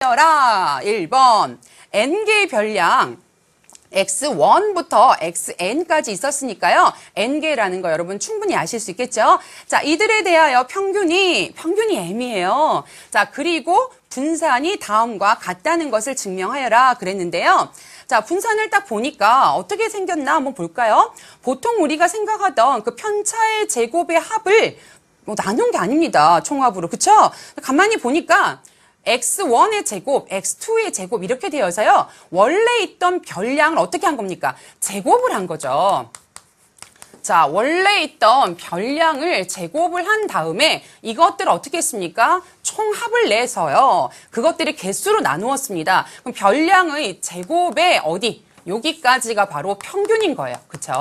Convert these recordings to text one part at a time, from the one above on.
라 1번 n개의 별량 x1부터 xn까지 있었으니까요. n개라는 거 여러분 충분히 아실 수 있겠죠? 자, 이들에 대하여 평균이 m이에요. 자, 그리고 분산이 다음과 같다는 것을 증명하여라 그랬는데요. 자, 분산을 딱 보니까 어떻게 생겼나 한번 볼까요? 보통 우리가 생각하던 그 편차의 제곱의 합을 나눈 게 아닙니다. 총합으로. 그쵸? 가만히 보니까 x1의 제곱, x2의 제곱 이렇게 되어서요. 원래 있던 별량을 어떻게 한 겁니까? 제곱을 한 거죠. 자, 원래 있던 별량을 제곱을 한 다음에 이것들을 어떻게 했습니까? 총합을 내서요. 그것들이 개수로 나누었습니다. 그럼 별량의 제곱의 어디? 여기까지가 바로 평균인 거예요. 그쵸?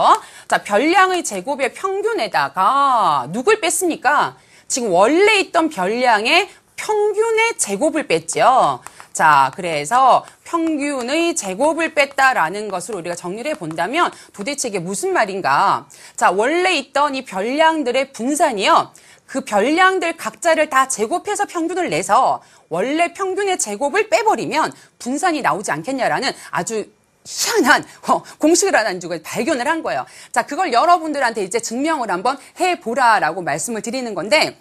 자, 별량의 제곱의 평균에다가 누굴 뺐습니까? 지금 원래 있던 별량의 평균의 제곱을 뺐죠. 자, 그래서 평균의 제곱을 뺐다라는 것을 우리가 정리를 해본다면 도대체 이게 무슨 말인가? 자, 원래 있던 이 별량들의 분산이요. 그 별량들 각자를 다 제곱해서 평균을 내서 원래 평균의 제곱을 빼버리면 분산이 나오지 않겠냐라는 아주 희한한 공식을 하나 주고 발견을 한 거예요. 자, 그걸 여러분들한테 이제 증명을 한번 해보라라고 말씀을 드리는 건데,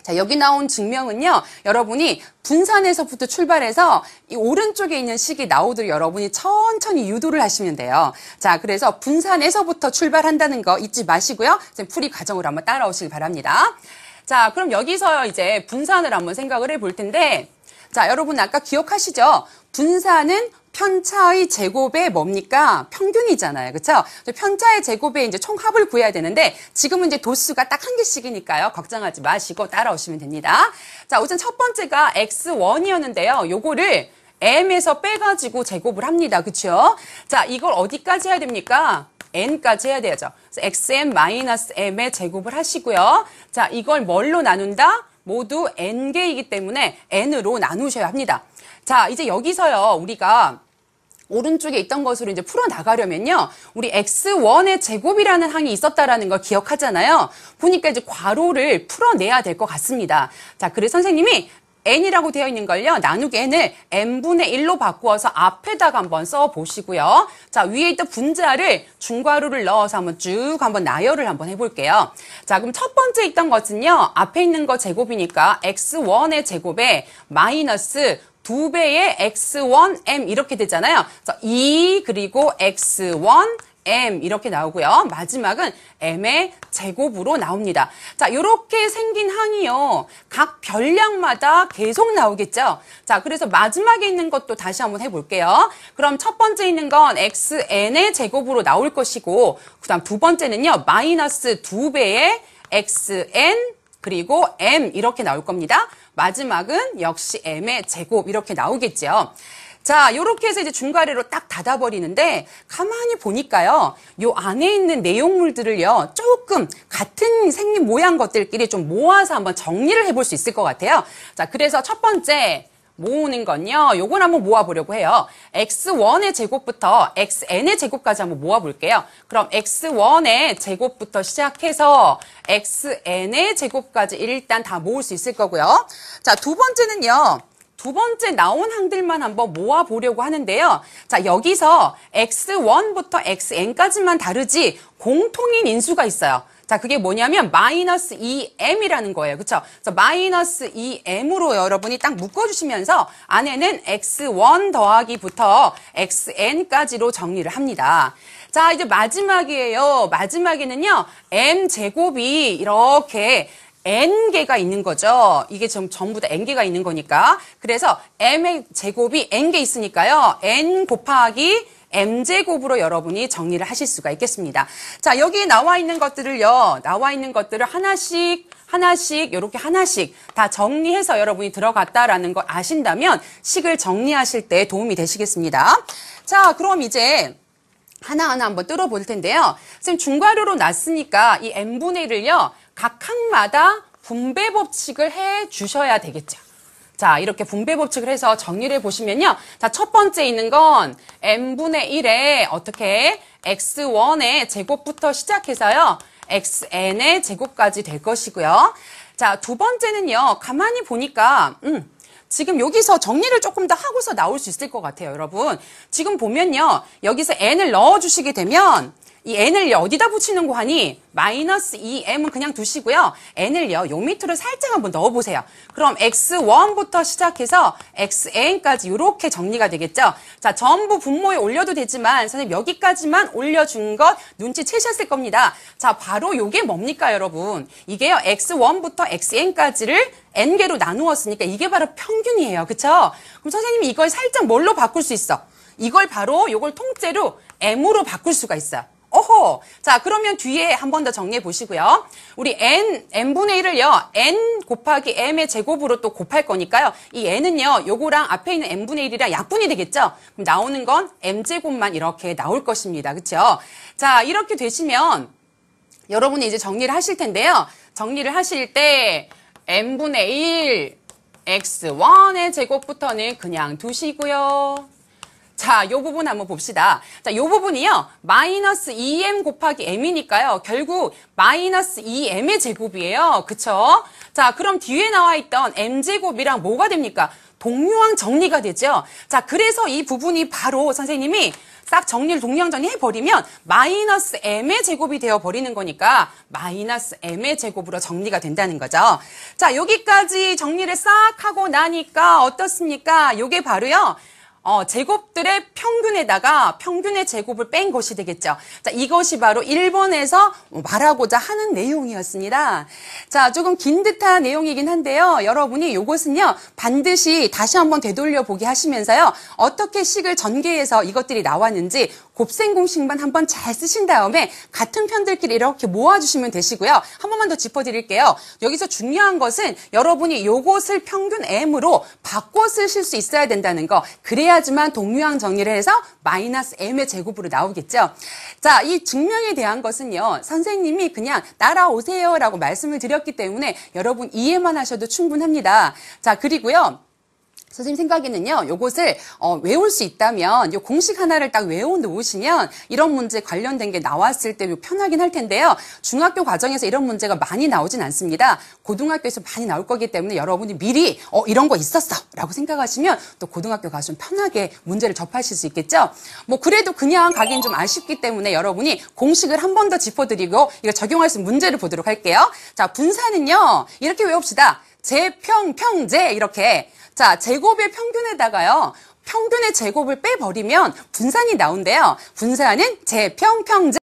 자, 여기 나온 증명은요, 여러분이 분산에서부터 출발해서 이 오른쪽에 있는 식이 나오도록 여러분이 천천히 유도를 하시면 돼요. 자, 그래서 분산에서부터 출발한다는 거 잊지 마시고요. 지금 풀이 과정으로 한번 따라오시기 바랍니다. 자, 그럼 여기서 이제 분산을 한번 생각을 해볼 텐데, 자, 여러분 아까 기억하시죠? 분산은 편차의 제곱의 뭡니까? 평균이잖아요. 그렇죠? 편차의 제곱의 이제 총합을 구해야 되는데 지금은 이제 도수가 딱 한 개씩이니까요. 걱정하지 마시고 따라오시면 됩니다. 자, 우선 첫 번째가 x1이었는데요. 요거를 m에서 빼가지고 제곱을 합니다. 그렇죠? 자, 이걸 어디까지 해야 됩니까? n까지 해야 되죠. 그래서 xn-m의 제곱을 하시고요. 자, 이걸 뭘로 나눈다? 모두 n개이기 때문에 n으로 나누셔야 합니다. 자, 이제 여기서요, 우리가 오른쪽에 있던 것으로 이제 풀어나가려면요, 우리 x1의 제곱이라는 항이 있었다라는 걸 기억하잖아요. 보니까 이제 괄호를 풀어내야 될 것 같습니다. 자, 그래서 선생님이 n이라고 되어 있는 걸요, 나누기 n을 n분의 1로 바꾸어서 앞에다가 한번 써보시고요. 자, 위에 있던 분자를 중괄호를 넣어서 한번 쭉 한번 나열을 한번 해볼게요. 자, 그럼 첫 번째 있던 것은요, 앞에 있는 거 제곱이니까 x1의 제곱에 마이너스 2배의 x1m 이렇게 되잖아요. 그래서 2 그리고 x1m 이렇게 나오고요. 마지막은 m의 제곱으로 나옵니다. 자, 이렇게 생긴 항이요. 각 별량마다 계속 나오겠죠. 자, 그래서 마지막에 있는 것도 다시 한번 해볼게요. 그럼 첫 번째 있는 건 xn의 제곱으로 나올 것이고, 그 다음 두 번째는요, 마이너스 2배의 xn 그리고 m 이렇게 나올 겁니다. 마지막은 역시 m의 제곱 이렇게 나오겠죠. 자, 요렇게 해서 이제 중괄호로 딱 닫아버리는데 가만히 보니까요. 요 안에 있는 내용물들을요. 조금 같은 생긴 모양 것들끼리 좀 모아서 한번 정리를 해볼 수 있을 것 같아요. 자, 그래서 첫 번째 모으는 건요. 요건 한번 모아보려고 해요. x1의 제곱부터 xn의 제곱까지 한번 모아볼게요. 그럼 x1의 제곱부터 시작해서 xn의 제곱까지 일단 다 모을 수 있을 거고요. 자, 두 번째는요. 두 번째 나온 항들만 한번 모아보려고 하는데요. 자, 여기서 x1부터 xn까지만 다르지 공통인 인수가 있어요. 자, 그게 뭐냐면 마이너스 2m이라는 거예요. 그쵸? 그래서 마이너스 2m으로 여러분이 딱 묶어주시면서 안에는 x1 더하기부터 xn까지로 정리를 합니다. 자, 이제 마지막이에요. 마지막에는요, m제곱이 이렇게 n개가 있는 거죠. 이게 전부 다 n개가 있는 거니까. 그래서 m의 제곱이 n개 있으니까요. n 곱하기 m제곱으로 여러분이 정리를 하실 수가 있겠습니다. 자, 여기 나와 있는 것들을요. 나와 있는 것들을 하나씩 이렇게 하나씩 다 정리해서 여러분이 들어갔다라는 걸 아신다면 식을 정리하실 때 도움이 되시겠습니다. 자, 그럼 이제 하나하나 한번 뚫어볼 텐데요. 선생님 중괄호로 놨으니까 이 n분의 1을요. 각 항마다 분배 법칙을 해 주셔야 되겠죠. 자, 이렇게 분배 법칙을 해서 정리를 해보시면요. 자, 첫 번째 있는 건 n분의 1에 어떻게 x1의 제곱부터 시작해서요. xn의 제곱까지 될 것이고요. 자, 두 번째는요. 가만히 보니까 지금 여기서 정리를 조금 더 하고서 나올 수 있을 것 같아요, 여러분. 지금 보면요. 여기서 n을 넣어주시게 되면 이 n을 어디다 붙이는 거 하니? 마이너스 2m은 그냥 두시고요. n을요, 요 밑으로 살짝 한번 넣어보세요. 그럼 x1부터 시작해서 xn까지 이렇게 정리가 되겠죠? 자, 전부 분모에 올려도 되지만 선생님 여기까지만 올려준 것 눈치채셨을 겁니다. 자, 바로 요게 뭡니까, 여러분? 이게요, x1부터 xn까지를 n개로 나누었으니까 이게 바로 평균이에요. 그쵸? 그럼 선생님이 이걸 살짝 뭘로 바꿀 수 있어? 이걸 바로 요걸 통째로 m으로 바꿀 수가 있어요. 오호. 자, 그러면 뒤에 한 번 더 정리해 보시고요. 우리 n분의 1을요, n 곱하기 m의 제곱으로 또 곱할 거니까요. 이 n은요, 요거랑 앞에 있는 n분의 1이랑 약분이 되겠죠? 그럼 나오는 건 m제곱만 이렇게 나올 것입니다. 그쵸? 자, 이렇게 되시면 여러분이 이제 정리를 하실 텐데요. 정리를 하실 때 n분의 1, x1의 제곱부터는 그냥 두시고요. 자, 요 부분 한번 봅시다. 자, 요 부분이요. 마이너스 2m 곱하기 m이니까요. 결국 마이너스 2m의 제곱이에요. 그쵸? 자, 그럼 뒤에 나와 있던 m제곱이랑 뭐가 됩니까? 동류항 정리가 되죠. 자, 그래서 이 부분이 바로 선생님이 싹 정리를 동류항 정리해버리면 마이너스 m의 제곱이 되어버리는 거니까 마이너스 m의 제곱으로 정리가 된다는 거죠. 자, 여기까지 정리를 싹 하고 나니까 어떻습니까? 요게 바로요. 제곱들의 평균에다가 평균의 제곱을 뺀 것이 되겠죠. 자, 이것이 바로 1번에서 말하고자 하는 내용이었습니다. 자, 조금 긴 듯한 내용이긴 한데요. 여러분이 이것은요, 반드시 다시 한번 되돌려 보기 하시면서요, 어떻게 식을 전개해서 이것들이 나왔는지 곱셈 공식만 한번 잘 쓰신 다음에 같은 편들끼리 이렇게 모아주시면 되시고요. 한 번만 더 짚어드릴게요. 여기서 중요한 것은 여러분이 요것을 평균 m으로 바꿔 쓰실 수 있어야 된다는 거. 그래야지만 동류항 정리를 해서 마이너스 m의 제곱으로 나오겠죠. 자, 이 증명에 대한 것은요, 선생님이 그냥 따라오세요 라고 말씀을 드렸기 때문에 여러분 이해만 하셔도 충분합니다. 자, 그리고요. 선생님 생각에는요, 요것을 외울 수 있다면 요 공식 하나를 딱 외워놓으시면 이런 문제 관련된 게 나왔을 때 편하긴 할 텐데요. 중학교 과정에서 이런 문제가 많이 나오진 않습니다. 고등학교에서 많이 나올 거기 때문에 여러분이 미리 이런 거 있었어 라고 생각하시면 또 고등학교 가서 좀 편하게 문제를 접하실 수 있겠죠. 뭐 그래도 그냥 가긴 좀 아쉽기 때문에 여러분이 공식을 한 번 더 짚어드리고 이거 적용할 수 있는 문제를 보도록 할게요. 자, 분산은요, 이렇게 외웁시다. 제평평제 이렇게. 자, 제곱의 평균에다가요, 평균의 제곱을 빼버리면 분산이 나온대요. 분산은 제평평제.